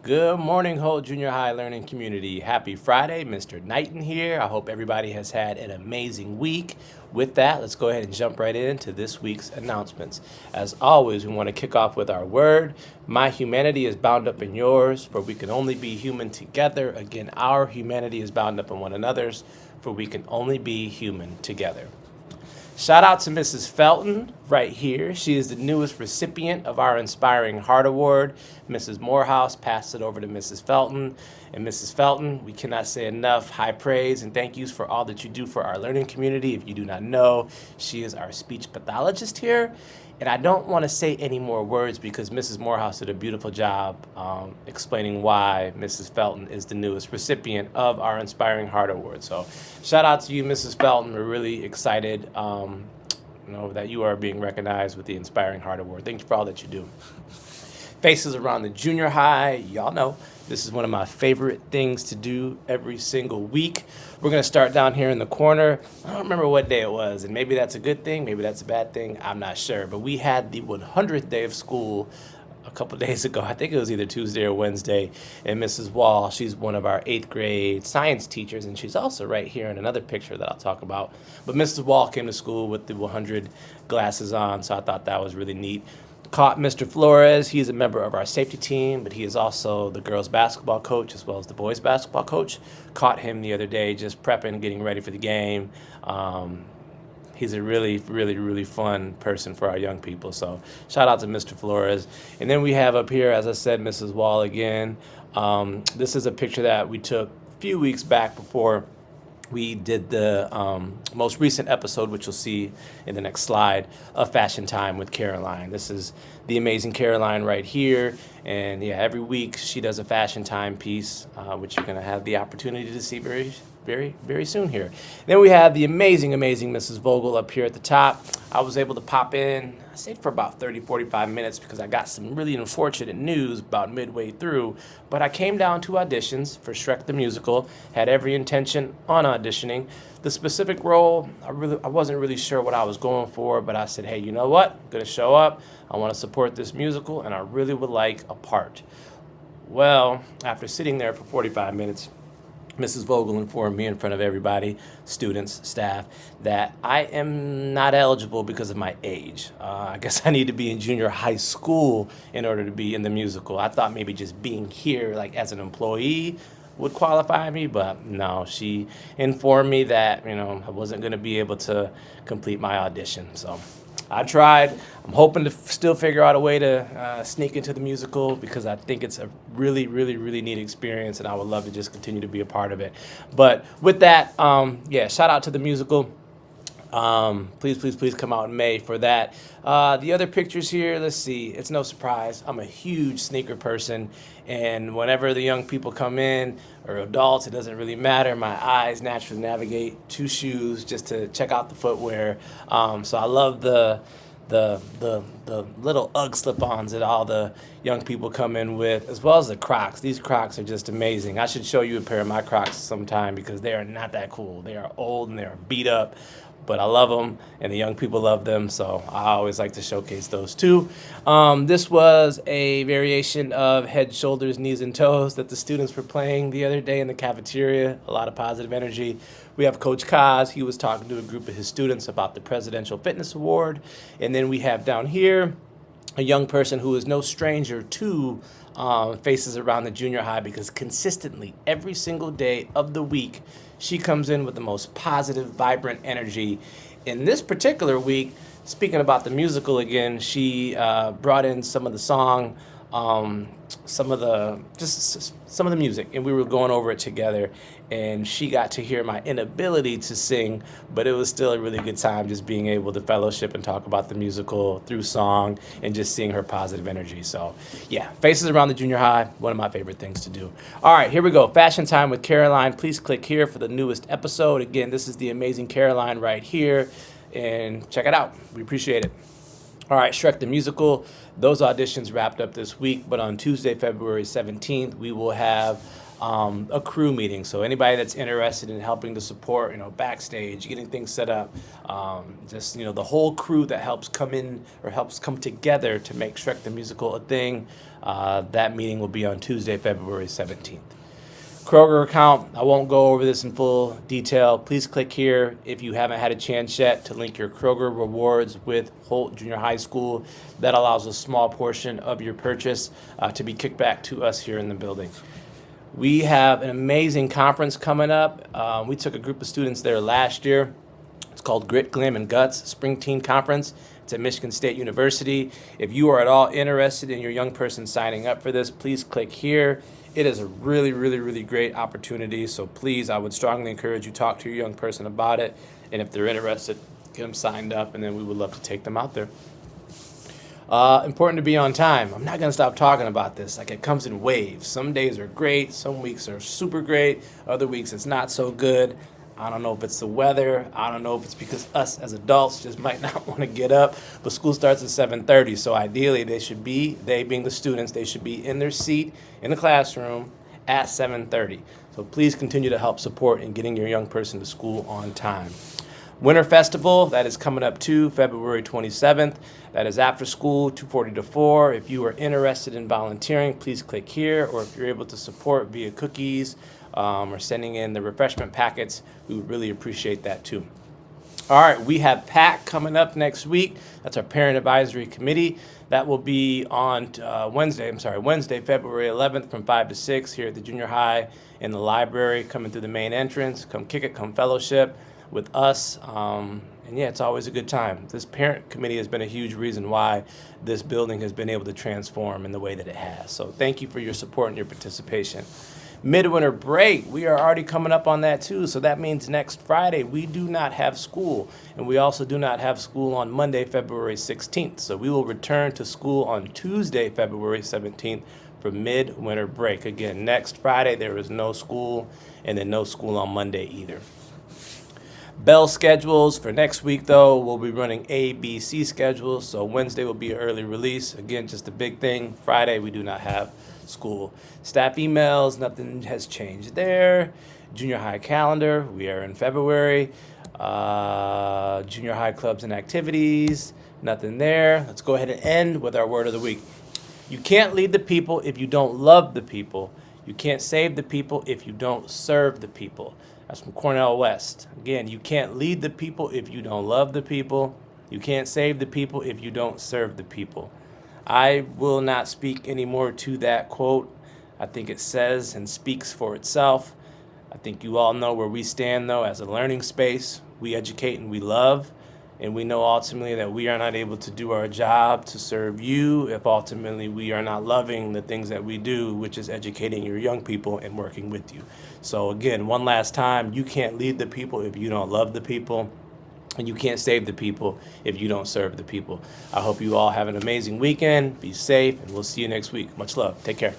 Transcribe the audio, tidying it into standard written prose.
Good morning, whole junior high learning community. Happy Friday, Mr. Knighton here. I hope everybody has had an amazing week. With that, let's go ahead and jump right into this week's announcements. As always, we want to kick off with our word. My humanity is bound up in yours, for we can only be human together. Again, our humanity is bound up in one another's, for we can only be human together. Shout out to Mrs. Felton right here. She is the newest recipient of our Inspiring Heart Award. Mrs. Morehouse passed it over to Mrs. Felton. And Mrs. Felton, we cannot say enough high praise and thank yous for all that you do for our learning community. If you do not know, she is our speech pathologist here. And I don't want to say any more words because Mrs. Morehouse did a beautiful job explaining why Mrs. Felton is the newest recipient of our Inspiring Heart Award. So shout out to you, Mrs. Felton. We're really excited that you are being recognized with the Inspiring Heart Award. Thank you for all that you do. Faces around the junior high, y'all know this is one of my favorite things to do every single week. We're going to start down here in the corner. I don't remember what day it was, and maybe that's a good thing, maybe that's a bad thing, I'm not sure. But we had the 100th day of school a couple days ago. I think it was either Tuesday or Wednesday. And Mrs. Wall, she's one of our 8th grade science teachers, and she's also right here in another picture that I'll talk about. But Mrs. Wall came to school with the 100 glasses on, so I thought that was really neat. Caught Mr. Flores. He's a member of our safety team, but he is also the girls basketball coach as well as the boys basketball coach. Caught him the other day just prepping, getting ready for the game. He's a really, really, really fun person for our young people. So shout out to Mr. Flores. And then we have up here, as I said, Mrs. Wall again. This is a picture that we took a few weeks back before we did the most recent episode, which you'll see in the next slide, of Fashion Time with Caroline. This is the amazing Caroline right here. And yeah, every week she does a Fashion Time piece, which you're going to have the opportunity to see very, very, very soon here. Then we have the amazing, amazing Mrs. Vogel up here at the top. I was able to pop in, I stayed for about 30, 45 minutes because I got some really unfortunate news about midway through. But I came down to auditions for Shrek the Musical, had every intention on auditioning. The specific role, I wasn't really sure what I was going for, but I said, hey, you know what? I'm going to show up. I want to support this musical, and I really would like a part. Well, after sitting there for 45 minutes, Mrs. Vogel informed me in front of everybody, students, staff, that I am not eligible because of my age. I guess I need to be in junior high school in order to be in the musical. I thought maybe just being here, like as an employee, would qualify me, but no, she informed me that, I wasn't going to be able to complete my audition. So I tried. I'm hoping to still figure out a way to sneak into the musical because I think it's a really, really, really neat experience, and I would love to just continue to be a part of it. But with that, shout out to the musical. Please, please, please come out in May for that. The other pictures here, let's see. It's no surprise. I'm a huge sneaker person, and whenever the young people come in, or adults, it doesn't really matter. My eyes naturally navigate to shoes just to check out the footwear. So I love the little Ugg slip-ons that all the young people come in with, as well as the Crocs. These Crocs are just amazing. I should show you a pair of my Crocs sometime because they are not that cool. They are old and they are beat up, but I love them, and the young people love them, so I always like to showcase those too. This was a variation of Head, Shoulders, Knees, and Toes that the students were playing the other day in the cafeteria. A lot of positive energy. We have Coach Kaz. He was talking to a group of his students about the Presidential Fitness Award. And then we have down here a young person who is no stranger to faces around the junior high because consistently every single day of the week she comes in with the most positive, vibrant energy. In this particular week, speaking about the musical again, she brought in some of the song, some of the music, and we were going over it together, and she got to hear my inability to sing, but it was still a really good time just being able to fellowship and talk about the musical through song and just seeing her positive energy. So yeah, faces around the junior high, one of my favorite things to do. All right, here we go. Fashion Time with Caroline. Please click here for the newest episode. Again, this is the amazing Caroline right here, and check it out. We appreciate it. All right, Shrek the Musical, those auditions wrapped up this week, but on Tuesday, February 17th, we will have a crew meeting. So anybody that's interested in helping to support, backstage, getting things set up, the whole crew that helps come in or helps come together to make Shrek the Musical a thing, that meeting will be on Tuesday, February 17th. Kroger account, I won't go over this in full detail. Please click here if you haven't had a chance yet to link your Kroger rewards with Holt Junior High School. That allows a small portion of your purchase to be kicked back to us here in the building. We have an amazing conference coming up. We took a group of students there last year. It's called Grit, Glim, and Guts Spring Teen Conference. It's at Michigan State University. If you are at all interested in your young person signing up for this, please click here. It is a really, really, really great opportunity. So please, I would strongly encourage you to talk to your young person about it. And if they're interested, get them signed up, and then we would love to take them out there. Important to be on time. I'm not going to stop talking about this. Like, it comes in waves. Some days are great. Some weeks are super great. Other weeks it's not so good. I don't know if it's the weather. I don't know if it's because us as adults just might not want to get up. But school starts at 7:30, so ideally they being the students, they should be in their seat in the classroom at 7:30. So please continue to help support in getting your young person to school on time. Winter Festival, that is coming up too, February 27th. That is after school, 2:40 to 4. If you are interested in volunteering, please click here, or if you're able to support via cookies or sending in the refreshment packets, we would really appreciate that too. All right, we have PAC coming up next week. That's our Parent Advisory Committee. That will be on Wednesday, February 11th from 5 to 6 here at the junior high in the library, coming through the main entrance. Come kick it, come fellowship with us. And yeah, it's always a good time. This parent committee has been a huge reason why this building has been able to transform in the way that it has. So thank you for your support and your participation. Midwinter break, we are already coming up on that too. So that means next Friday we do not have school. And we also do not have school on Monday, February 16th. So we will return to school on Tuesday, February 17th for midwinter break. Again, next Friday there is no school, and then no school on Monday either. Bell schedules for next week, though, we'll be running A, B, C schedules. So Wednesday will be an early release. Again, just a big thing. Friday, we do not have school. Staff emails, nothing has changed there. Junior high calendar, we are in February. Junior high clubs and activities, nothing there. Let's go ahead and end with our word of the week. You can't lead the people if you don't love the people. You can't save the people if you don't serve the people. That's from Cornell West. Again, you can't lead the people if you don't love the people. You can't save the people if you don't serve the people. I will not speak any more to that quote. I think it says and speaks for itself. I think you all know where we stand, though, as a learning space. We educate and we love. And we know ultimately that we are not able to do our job to serve you if ultimately we are not loving the things that we do, which is educating your young people and working with you. So again, one last time, you can't lead the people if you don't love the people, and you can't save the people if you don't serve the people. I hope you all have an amazing weekend. Be safe, and we'll see you next week. Much love. Take care.